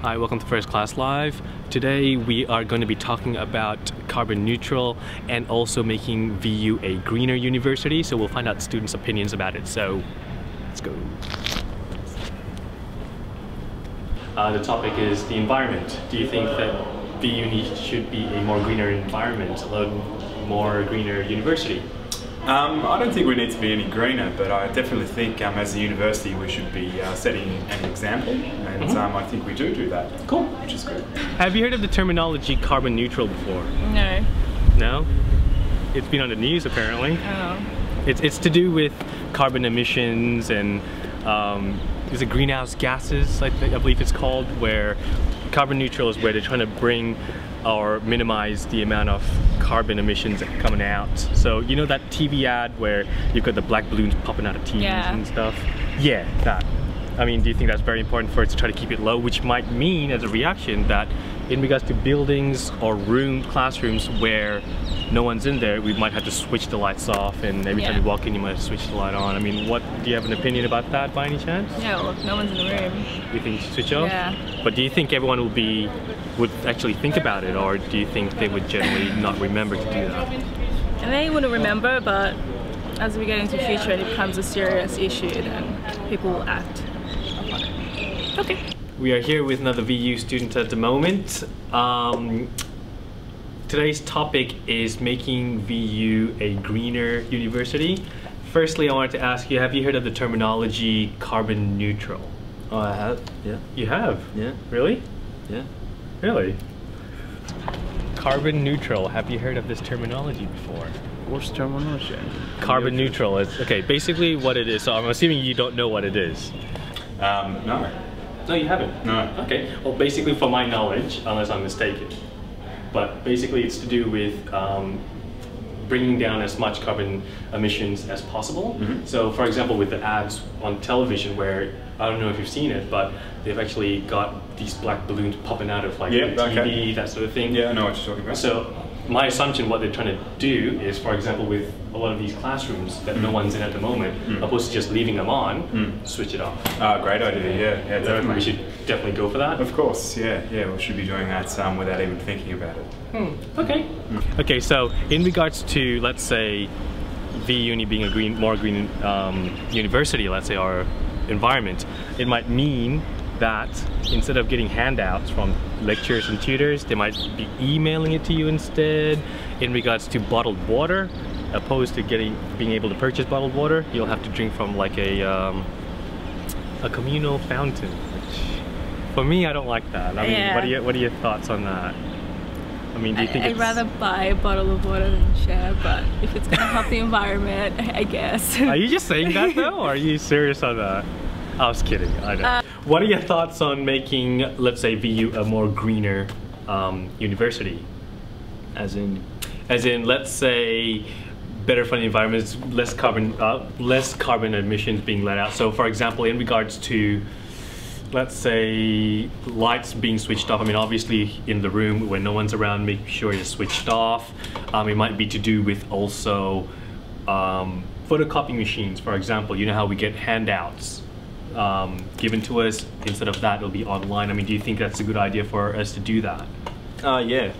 Hi, welcome to First Class Live. Today we are going to be talking about carbon neutral and also making VU a greener university. So we'll find out students' opinions about it. So let's go. The topic is the environment. Do you think that VU should be a more greener environment, a more greener university? I don't think we need to be any greener, but I definitely think as a university we should be setting an example, and I think we do that. Cool. Which is good. Have you heard of the terminology carbon neutral before? No. No? It's been on the news apparently. Oh. It's to do with carbon emissions and is it greenhouse gases, I believe it's called, where carbon neutral is where they're trying to bring or minimize the amount of carbon emissions coming out. So you know that TV ad where you've got the black balloons popping out of TVs and stuff? Yeah, that. I mean, do you think that's very important for us to try to keep it low, which might mean as a reaction that in regards to buildings or classrooms where no one's in there, we might have to switch the lights off, and every time you walk in you might have to switch the light on. I mean, do you have an opinion about that by any chance? No, no one's in the room. You think switch off? Yeah. But do you think everyone would actually think about it, or do you think they would generally not remember to do that? And they wouldn't remember, but as we get into the future and it becomes a serious issue, then people will act upon it. Okay. We are here with another VU student at the moment. Today's topic is making VU a greener university. Firstly, I wanted to ask you, have you heard of the terminology carbon neutral? Oh, I have, yeah. You have? Yeah. Really? Yeah. Really? Carbon neutral, have you heard of this terminology before? What's terminology? Carbon neutral is, okay, basically what it is, so I'm assuming you don't know what it is. No. No, you haven't? No. Okay, well basically from my knowledge, unless I'm mistaken, but basically it's to do with bringing down as much carbon emissions as possible. So for example with the ads on television where, I don't know if you've seen it, but they've actually got these black balloons popping out of like the TV, that sort of thing. Yeah, I know what you're talking about. So my assumption what they're trying to do is, for example with a lot of these classrooms that no one's in at the moment, opposed to just leaving them on, switch it off. Great idea, yeah, definitely. We should definitely go for that. Of course, yeah, we should be doing that without even thinking about it. Okay. Okay, so in regards to, let's say, VUni being a more green university, let's say, or environment, it might mean that instead of getting handouts from lecturers and tutors, they might be emailing it to you instead. In regards to bottled water, opposed to being able to purchase bottled water, you'll have to drink from like a communal fountain, which for me, I don't like that. I mean, what are your thoughts on that? I mean, do you think I'd rather buy a bottle of water than share, but if it's gonna help the environment, I guess. Are you just saying that though, or are you serious on that? I was kidding, I know. What are your thoughts on making, let's say, VU a more greener university? As in, let's say, better for the environment, less carbon emissions being let out. So, for example, in regards to, let's say, lights being switched off. I mean, obviously, in the room when no one's around, make sure it's switched off. It might be to do with also photocopying machines, for example. You know how we get handouts given to us, instead of that it'll be online. I mean, do you think that's a good idea for us to do that? yeah.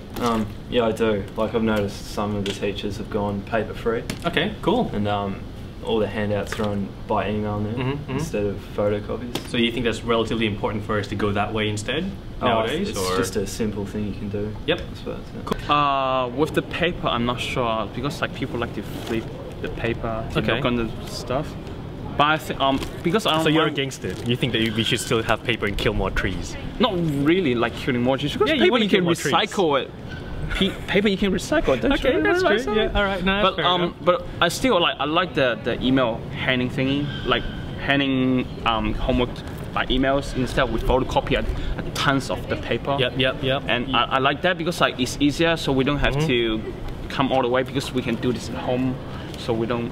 Yeah, I do. Like, I've noticed some of the teachers have gone paper free. Okay, cool. And all the handouts are on by email now instead of photocopies. So you think that's relatively important for us to go that way instead nowadays? It's just a simple thing you can do. Yep. I suppose, yeah. Cool. With the paper, I'm not sure, because like people like to flip the paper to look on the stuff. But I think because I don't. So you're against it? You think that we should still have paper and kill more trees? Not really like killing more trees, because paper you can recycle it. Paper you can recycle it. Okay, that's true. Yeah, all right. No, but I still I like the email handing thingy, like handing homework by emails instead with photocopy tons of the paper. Yep. And I like that because like it's easier, so we don't have to come all the way, because we can do this at home, so we don't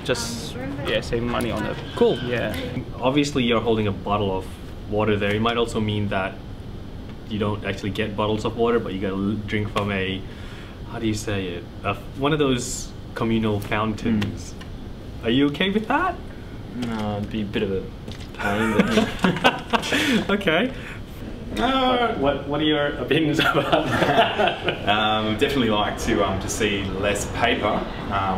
just save money on it. Cool. Yeah. Obviously, you're holding a bottle of water there. It might also mean that you don't actually get bottles of water, but you gotta drink from a, how do you say it? One of those communal fountains. Are you okay with that? No, it'd be a bit of a pain, but okay. What are your opinions about that? Definitely like to see less paper,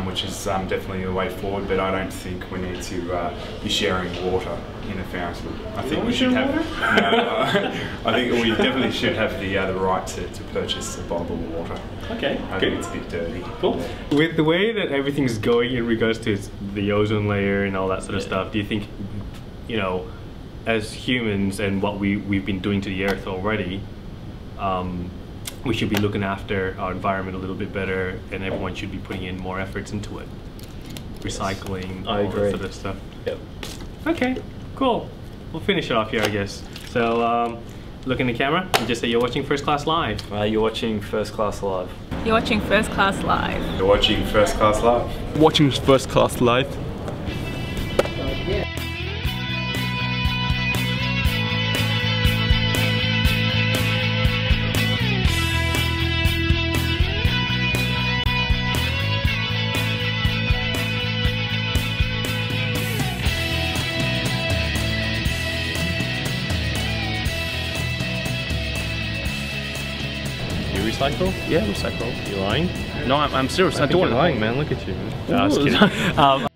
which is definitely the way forward. But I don't think we need to be sharing water in a fountain. I think we should have. I think we definitely should have the right to purchase a bottle of water. Okay, I think it's a bit dirty. Cool. With the way that everything's going in regards to the ozone layer and all that sort of stuff, do you think, you know, as humans and what we've been doing to the earth already, we should be looking after our environment a little bit better, and everyone should be putting in more efforts into it? Recycling, all that sort of stuff. Yep. Okay, cool. We'll finish it off here, I guess. So, look in the camera and just say you're watching First Class Live. You're watching First Class Live. You're watching First Class Live. You're watching First Class Live. Watching First Class Live. You recycle? Yeah, recycle. You lying? No, I'm serious. I I don't think you're lying, man. Look at you. No, I was kidding.